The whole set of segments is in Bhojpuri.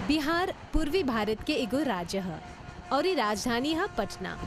बिहार पूर्वी भारत के एगो राज्य है और राजधानी है पटना।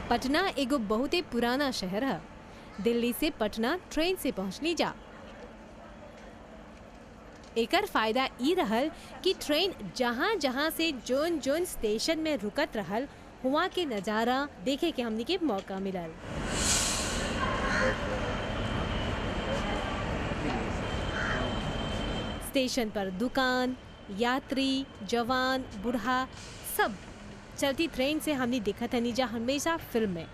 पटना एगो बहुत ही पुराना शहर है। दिल्ली से पटना ट्रेन से पहुँचनी जा। एकर फायदा ई रहल कि ट्रेन जहाँ जहाँ से जोन जोन स्टेशन में रुकत रहल हुआ के नज़ारा देखे के हमनी के मौका मिलल। स्टेशन पर दुकान, यात्री, जवान, बूढ़ा सब चलती ट्रेन से हमने देखा था नीजा हमेशा फिल्म में,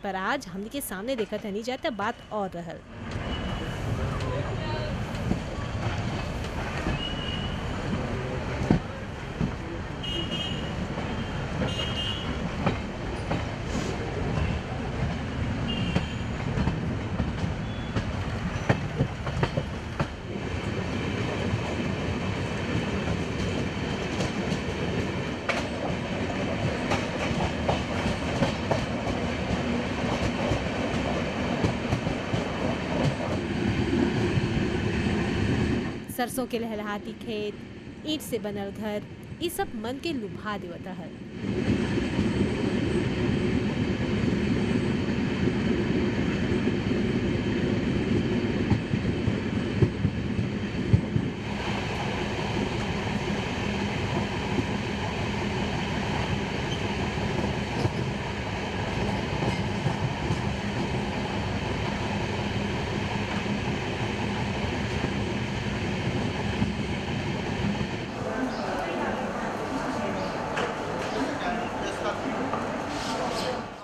पर आज हमने के सामने देखा था नीजा तो बात और रहल। सरसों के लहलहाती खेत, ईंट से बनल घर, ये सब मन के लुभा देवता है।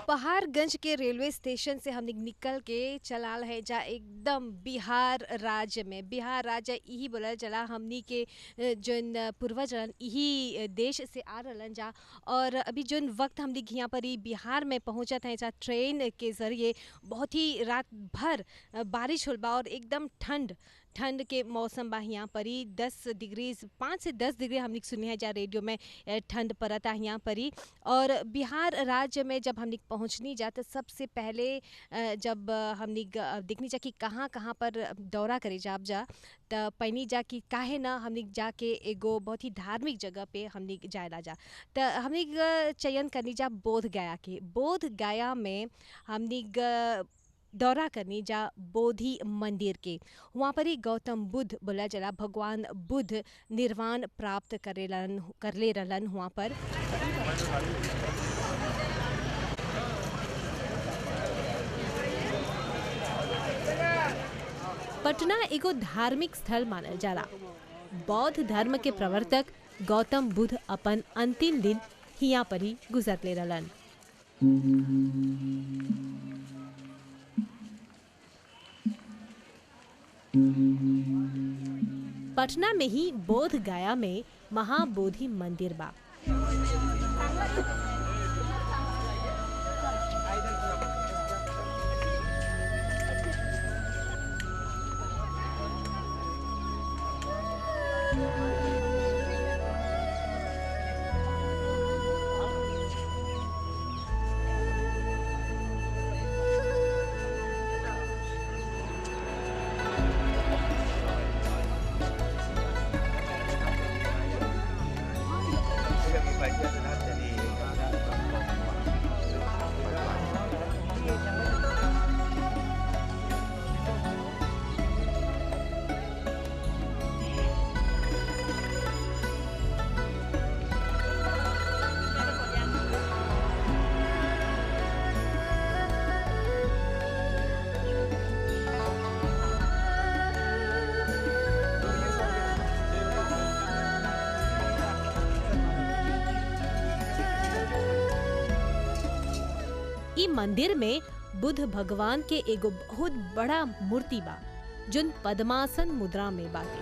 पहाड़गंज के रेलवे स्टेशन से हम निकल के चलाल है जा एकदम बिहार राज्य में। बिहार राज्य यही बोला चला हमनी के जोन पूर्वज यही देश से आ रहलन जा। और अभी जोन वक्त हमनी यहाँ पर ही बिहार में पहुँचत हैं जा ट्रेन के ज़रिए, बहुत ही रात भर बारिश होल बा और एकदम ठंड के मौसम बा। यहाँ पर ही 5 से 10 डिग्री हमने सुनी है जा रेडियो में ठंड पड़ता है यहाँ पर ही। और बिहार राज्य में जब हमने पहुँचनी जा तो सबसे पहले जब हमने देखनी जा कि कहाँ कहाँ पर दौरा करे जा तो पैनी जा कि काहे ना हमने जाके एगो बहुत ही धार्मिक जगह पे हमने जायला जा। तो हमने चयन करनी जा बोध गया में हमने दौरा करनी जा बोधि मंदिर के। वहाँ पर ही गौतम बुद्ध बोला चला, भगवान बुद्ध निर्वाण प्राप्त कर ले रहलन वहाँ पर। पटना एगो धार्मिक स्थल मानल जाला। बौद्ध धर्म के प्रवर्तक गौतम बुद्ध अपन अंतिम दिन हिया पर ही गुजर ले रहलन। पटना में ही बोध गया में महाबोधि मंदिर बा। मंदिर में बुद्ध भगवान के एगो बहुत बड़ा मूर्ति बा जोन पद्मासन मुद्रा में बाटे।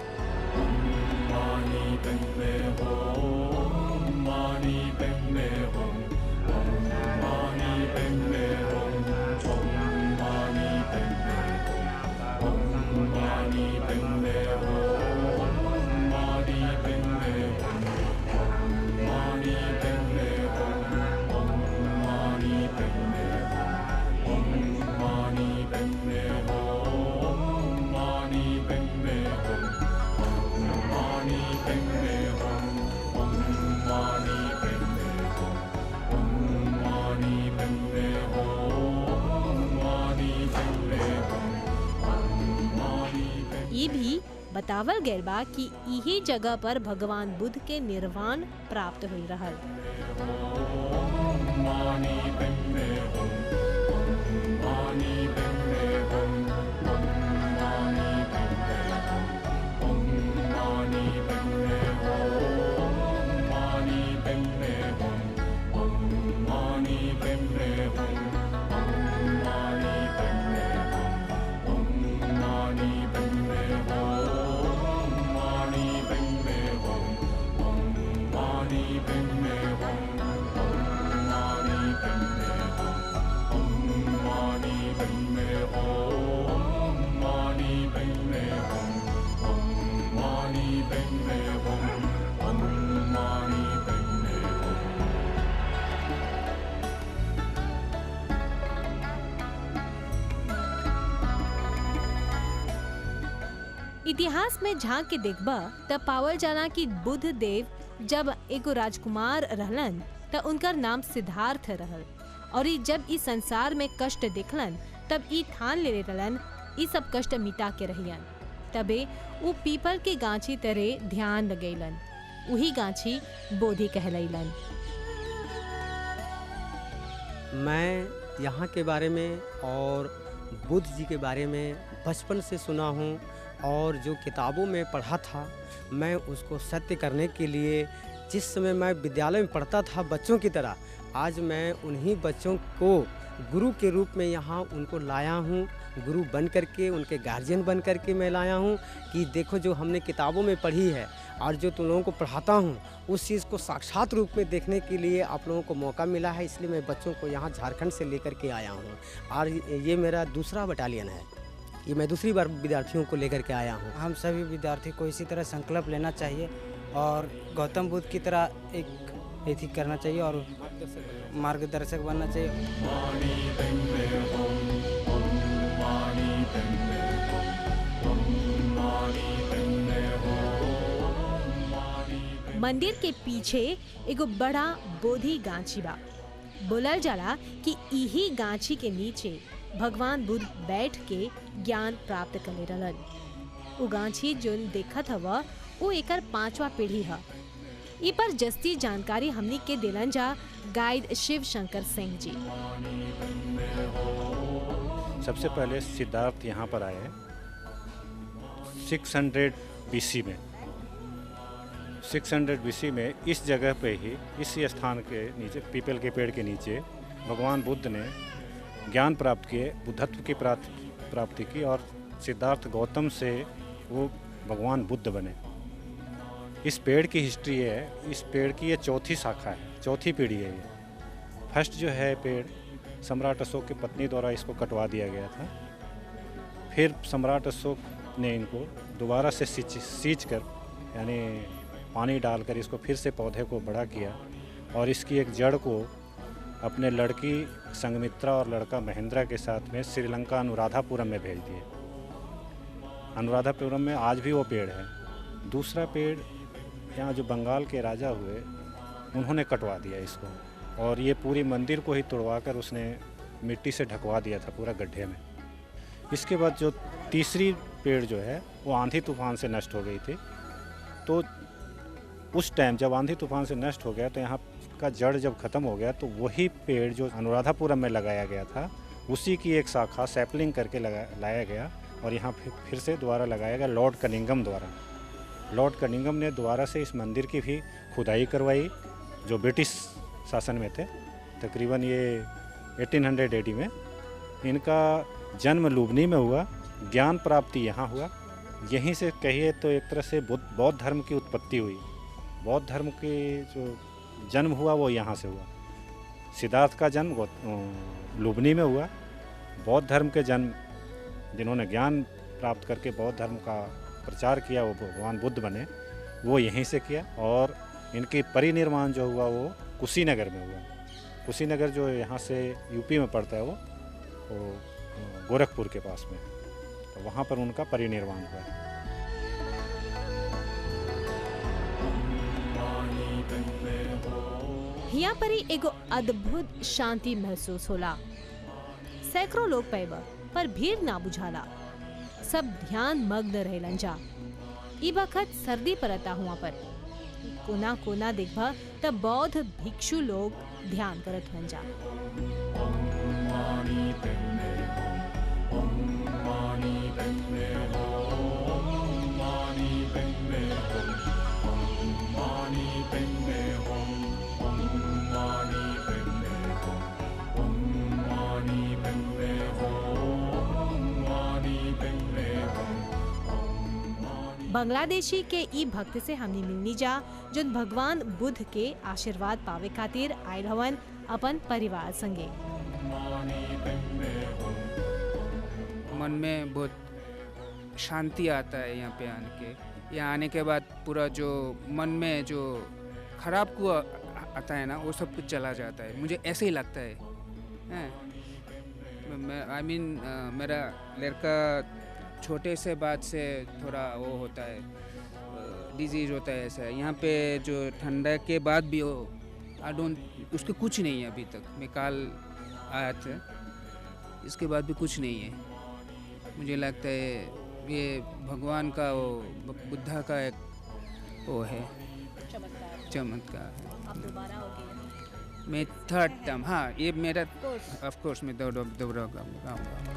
ये भी बतावल गैल बा कि यही जगह पर भगवान बुद्ध के निर्वाण प्राप्त हुई रहल। इतिहास में झांक के देखबा तब पावल जाना कि बुद्ध देव जब एगो राजकुमार रहलन त उनकर नाम सिद्धार्थ रहल और जब इस संसार में कष्ट देखलन तब ई ठान ले रहलन ई सब कष्ट मिटा के रहियन। तबे वो पीपल के गांची तरह ध्यान लगेलन, वही गांची बोधि कहलैलन। मैं यहाँ के बारे में और बुद्ध जी के बारे में बचपन से सुना हूँ और जो किताबों में पढ़ा था मैं उसको सत्य करने के लिए जिस समय मैं विद्यालय में पढ़ता था बच्चों की तरह, आज मैं उन्हीं बच्चों को गुरु के रूप में यहाँ उनको लाया हूँ। गुरु बन करके उनके गार्जियन बन करके मैं लाया हूँ कि देखो जो हमने किताबों में पढ़ी है और जो तुम लोगों को पढ़ाता हूँ उस चीज़ को साक्षात रूप में देखने के लिए आप लोगों को मौका मिला है, इसलिए मैं बच्चों को यहाँ झारखंड से लेकर के आया हूँ। और ये मेरा दूसरा बटालियन है, ये मैं दूसरी बार विद्यार्थियों को लेकर के आया हूँ। हम सभी विद्यार्थी को इसी तरह संकल्प लेना चाहिए और गौतम बुद्ध की तरह एक एथी करना चाहिए और मार्गदर्शक बनना चाहिए। मंदिर के पीछे एगो बड़ा बोधि गांची बा। बोलल जाला कि यही गांची के नीचे भगवान बुद्ध बैठ के ज्ञान प्राप्त करे रहलन। उ गांची जोन देखत हवा वो एकर 5वां पीढ़ी है। इ पर जस्ती जानकारी हमनी के दिलन जा गाइड शिव शंकर सिंह जी। सबसे पहले सिद्धार्थ यहाँ पर आए 600 BC में। 600 BC में इस जगह पे ही इसी स्थान के नीचे पीपल के पेड़ के नीचे भगवान बुद्ध ने ज्ञान प्राप्त किए, बुद्धत्व की प्राप्ति की और सिद्धार्थ गौतम से वो भगवान बुद्ध बने। इस पेड़ की हिस्ट्री है, इस पेड़ की ये चौथी शाखा है, चौथी पीढ़ी है ये। फर्स्ट जो है पेड़ सम्राट अशोक की पत्नी द्वारा इसको कटवा दिया गया था। फिर सम्राट अशोक ने इनको दोबारा से सींच कर यानी पानी डालकर इसको फिर से पौधे को बड़ा किया और इसकी एक जड़ को अपने लड़की संगमित्रा और लड़का महेंद्रा के साथ में श्रीलंका अनुराधापुरम में भेज दिए। अनुराधापुरम में आज भी वो पेड़ है। दूसरा पेड़ यहाँ जो बंगाल के राजा हुए उन्होंने कटवा दिया इसको और ये पूरी मंदिर को ही तोड़वा कर उसने मिट्टी से ढकवा दिया था पूरा गड्ढे में। इसके बाद जो तीसरी पेड़ जो है वो आंधी तूफान से नष्ट हो गई थी। तो उस टाइम जब आंधी तूफान से नष्ट हो गया तो यहाँ का जड़ जब ख़त्म हो गया तो वही पेड़ जो अनुराधापुरम में लगाया गया था उसी की एक शाखा सैपलिंग करके लाया गया और यहाँ फिर से दोबारा लगाया गया लॉर्ड कनिंगम द्वारा। लॉर्ड कनिंगम ने दोबारा से इस मंदिर की भी खुदाई करवाई जो ब्रिटिश शासन में थे। तकरीबन ये 1800 AD में इनका जन्म लुबनी में हुआ, ज्ञान प्राप्ति यहाँ हुआ। यहीं से कहिए तो एक तरह से बौद्ध धर्म की उत्पत्ति हुई। बौद्ध धर्म के जो जन्म हुआ वो यहाँ से हुआ। सिद्धार्थ का जन्म लुबनी में हुआ। बौद्ध धर्म के जन्म, जिन्होंने ज्ञान प्राप्त करके बौद्ध धर्म का प्रचार किया, वो भगवान बुद्ध बने, वो यहीं से किया। और इनकी परिनिर्वाण जो हुआ वो कुशीनगर में हुआ। कुशीनगर जो यहाँ से यूपी में पड़ता है, वो गोरखपुर के पास में, तो वहाँ पर उनका परिनिर्वाण हुआ। यहाँ पर ही एगो अद्भुत शांति महसूस होला। सैकड़ों लोग पैबा पर भीड़ ना बुझाला, सब ध्यान मग्न रहेलन जा। ई बखत सर्दी परता हुआ पर कोना कोना देखबा तब बौद्ध भिक्षु लोग ध्यान करत हन जा। बांग्लादेशी के ई भक्त से हमने मिलनी जा, जो भगवान बुद्ध के आशीर्वाद पावे खातिर आयल हवन अपन परिवार संगे। मन में बहुत शांति आता है यहाँ पे आने के। यहाँ आने के बाद पूरा जो मन में जो खराब को आता है ना, वो सब कुछ चला जाता है। मुझे ऐसे ही लगता है। आई मीन मेरा लड़का छोटे से बात से थोड़ा वो होता है, डिजीज होता है ऐसा। यहाँ पे जो ठंडा के बाद भी हो, आई डोंट, उसके कुछ नहीं है अभी तक। मैं कल आया था, इसके बाद भी कुछ नहीं है। मुझे लगता है ये भगवान का, वो बुद्धा का एक वो है चमत्कार है। अब दोबारा हो गया। मैं थर्ड टर्म, हाँ ये मेरा ऑफ कोर्स मैं दोबारा गाऊंगा।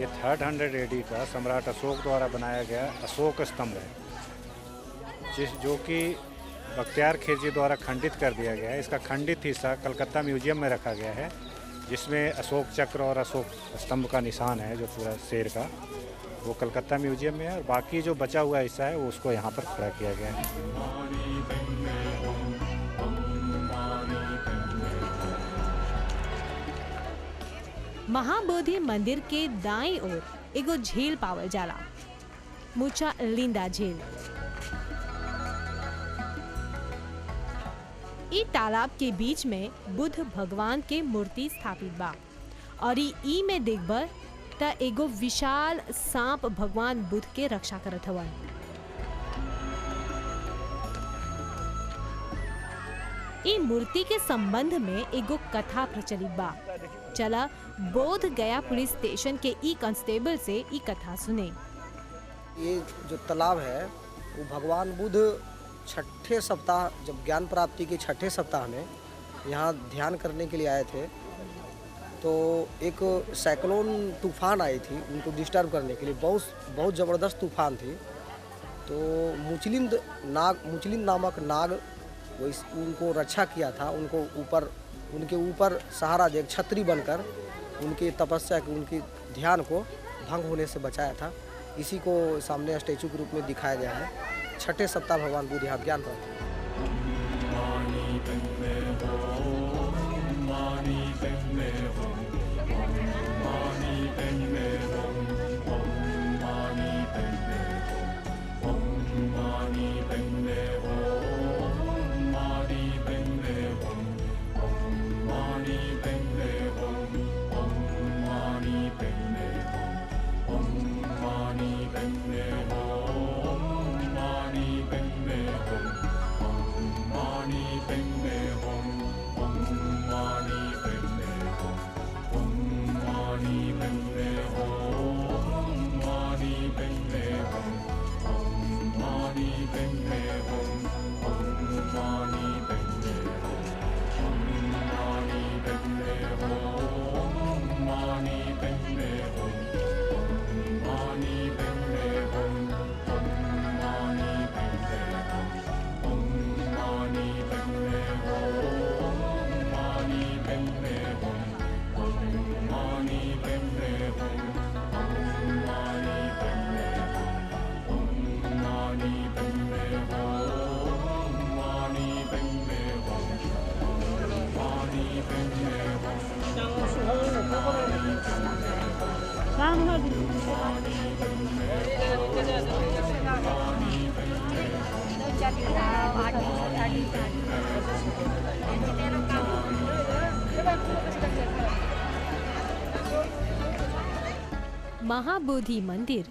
ये 300 AD का सम्राट अशोक द्वारा बनाया गया अशोक स्तंभ है, जो कि बख्तियार खिलजी द्वारा खंडित कर दिया गया है। इसका खंडित हिस्सा कलकत्ता म्यूजियम में रखा गया है, जिसमें अशोक चक्र और अशोक स्तंभ का निशान है, जो पूरा शेर का, वो कलकत्ता म्यूजियम में है। और बाकी जो बचा हुआ हिस्सा है वो उसको यहाँ पर खड़ा किया गया है। महाबोधि मंदिर के दाईं ओर एगो झील पावल जाला, मुचा लिंदा झील। ई तालाब के बीच में बुद्ध भगवान के मूर्ति स्थापित बा और ई में देखब त एगो विशाल सांप भगवान बुद्ध के रक्षा करत हवन। ई मूर्ति के संबंध में एगो कथा प्रचलित बा। चला बोध गया पुलिस स्टेशन के ई कांस्टेबल से ई कथा सुने। ये जो तालाब है वो भगवान बुद्ध छठे सप्ताह, जब ज्ञान प्राप्ति के छठे सप्ताह में यहाँ ध्यान करने के लिए आए थे, तो एक साइक्लोन तूफान आई थी उनको डिस्टर्ब करने के लिए। बहुत ज़बरदस्त तूफान थी। तो मुचलिंद नामक नाग वो उनको रक्षा किया था। उनके ऊपर सहारा दे, छतरी बनकर उनकी तपस्या के, उनकी ध्यान को भंग होने से बचाया था। इसी को सामने स्टैचू के रूप में दिखाया गया है। छठे सप्ताह भगवान बुद्ध यहाँ ज्ञान प्राप्त। महाबोधि मंदिर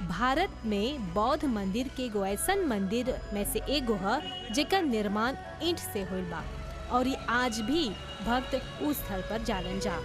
भारत में बौद्ध मंदिर के एगो ऐसन मंदिर में से एगो है जेकर निर्माण ईंट से होल बा और ये आज भी भक्त उस स्थल पर जालन जा।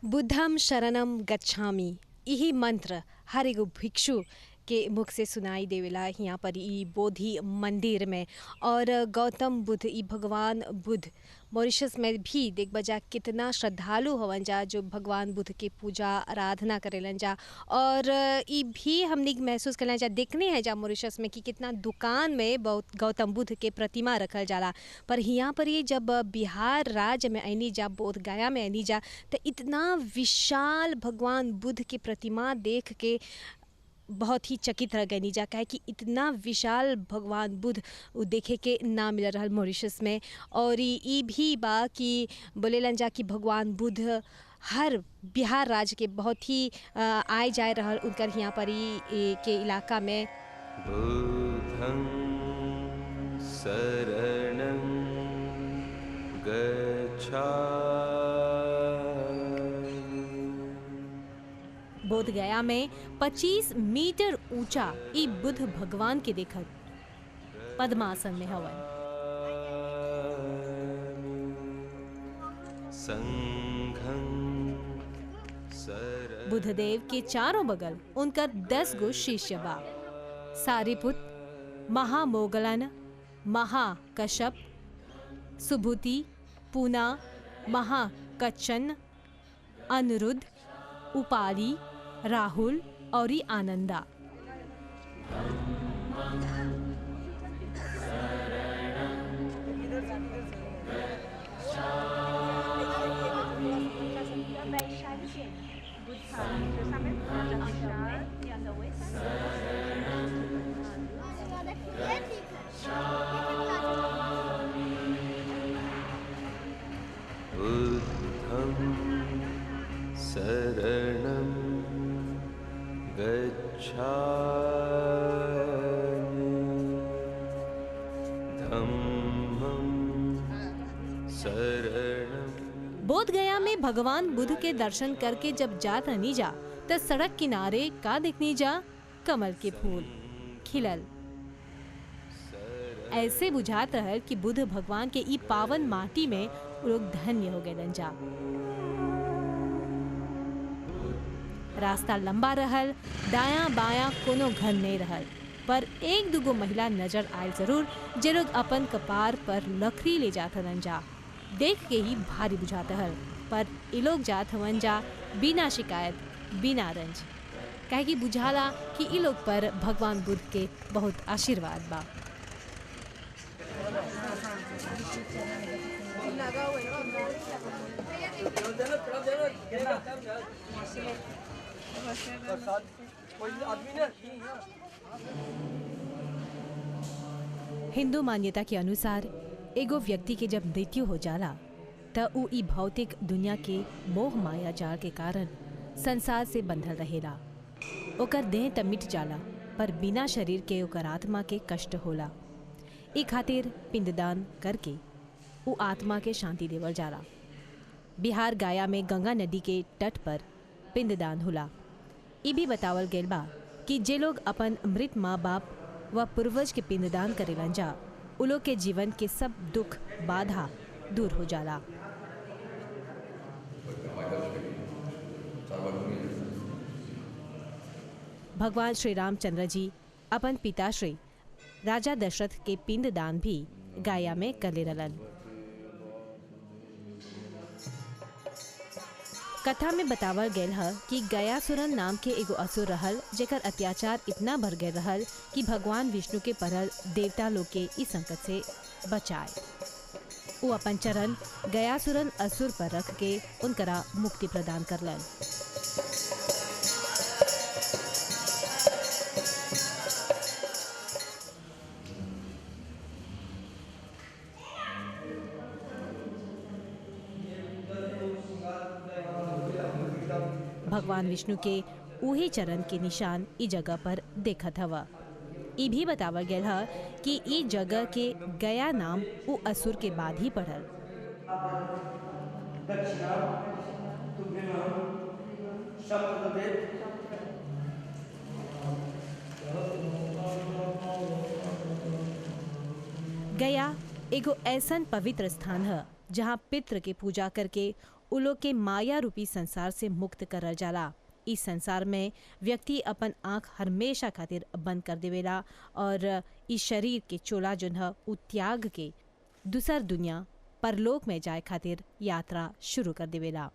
बुद्धम शरणम गच्छामि, यही मंत्र हर एगो भिक्षु के मुख से सुनाई देवेला यहाँ पर ई बोधि मंदिर में। और गौतम बुद्ध, ई भगवान बुद्ध मॉरिशस में भी देख बजा कितना श्रद्धालु हवन जा जो भगवान बुद्ध के पूजा आराधना करेलन जा। और ई भी हमने महसूस करना जा, देखने हैं जा मॉरिशस में कि कितना दुकान में बहुत गौतम बुद्ध के प्रतिमा रखल जाला। पर यहाँ पर ये जब बिहार राज्य में आनी जा, बोध गया में आनी जा, तो इतना विशाल भगवान बुद्ध के प्रतिमा देख के बहुत ही चकित रह गई जा, काहे कि इतना विशाल भगवान बुद्ध देखे के ना मिल रहा मॉरिशस में। और ई भी बा कि बोलेलन जा कि भगवान बुद्ध हर बिहार राज्य के बहुत ही आए जाए रहा उनकर यहाँ पर के इलाका में। बुद्धं शरणं गच्छामि। बोध गया में 25 मीटर ऊंचा ई बुद्ध भगवान के देखत पद्मासन में हवन। बुद्धदेव के चारों बगल उनकर 10 गो शिष्य बा। सारिपुत, महामोगलन, महाकश्यप, सुभूति, पूना, महाकच्छन, अनिरुद्ध, उपाली, राहुल और आनंदा। भगवान बुद्ध के दर्शन करके जब जात रहनी जा त सड़क किनारे का देखनी जा, कमल के फूल खिलल। ऐसे बुझात रहल कि बुद्ध भगवान के ई पावन माटी में लोग धन्य हो गए जा। रास्ता लंबा रहल, दायां बायां कोनो घर नहीं रहल, पर एक दुगो महिला नजर आयल जरूर, जे लोग अपन कपार पर लकड़ी ले जात हवन जा। देख के ही भारी बुझात रहल, पर ये लोग जात हवन जा बिना शिकायत, बिना रंज, काहे कि बुझाला कि ये लोग पर भगवान बुद्ध के बहुत आशीर्वाद बा। हिंदू मान्यता के अनुसार एगो व्यक्ति के जब मृत्यु हो जाला त उ ई भौतिक दुनिया के मोह माया जाल के कारण संसार से बंधल रहेला। ओकर देह त मिट जाला, पर बिना शरीर के ओकर आत्मा के कष्ट होला। ई खातिर पिंडदान करके उ आत्मा के शांति देवल जाला। बिहार गया में गंगा नदी के तट पर पिंडदान होला। ई भी बतावल गेल बा कि जे लोग अपन मृत माँ बाप व पूर्वज के पिंडदान करेलन जा, उ लोग के जीवन के सब दुख बाधा दूर हो जाला। भगवान श्री रामचंद्र जी अपन पिता श्री राजा दशरथ के पिंडदान भी गया में करले रहलन। कथा में बतावल गेल है कि गयासुरन नाम के एगो असुर रहल, जेकर अत्याचार इतना बढ़ गए रहल कि भगवान विष्णु के परल देवता लोग के इस संकट से बचाए। वो अपन चरण गयासुरन असुर पर रख के उनकरा मुक्ति प्रदान करलन। भगवान विष्णु के उही चरण के निशान ई जगह पर देखत हवा। ई भी बतावल गेल है कि ई जगह के गया नाम उ असुर के बाद ही पड़ल। गया एगो ऐसन पवित्र स्थान है जहाँ पितृ के पूजा करके उ लोग के माया रूपी संसार से मुक्त करल जाला। इस संसार में व्यक्ति अपन आँख हमेशा खातिर बंद कर देवेला और इस शरीर के चोला जोन है उ त्याग के दूसर दुनिया परलोक में जाए खातिर यात्रा शुरू कर देवेला।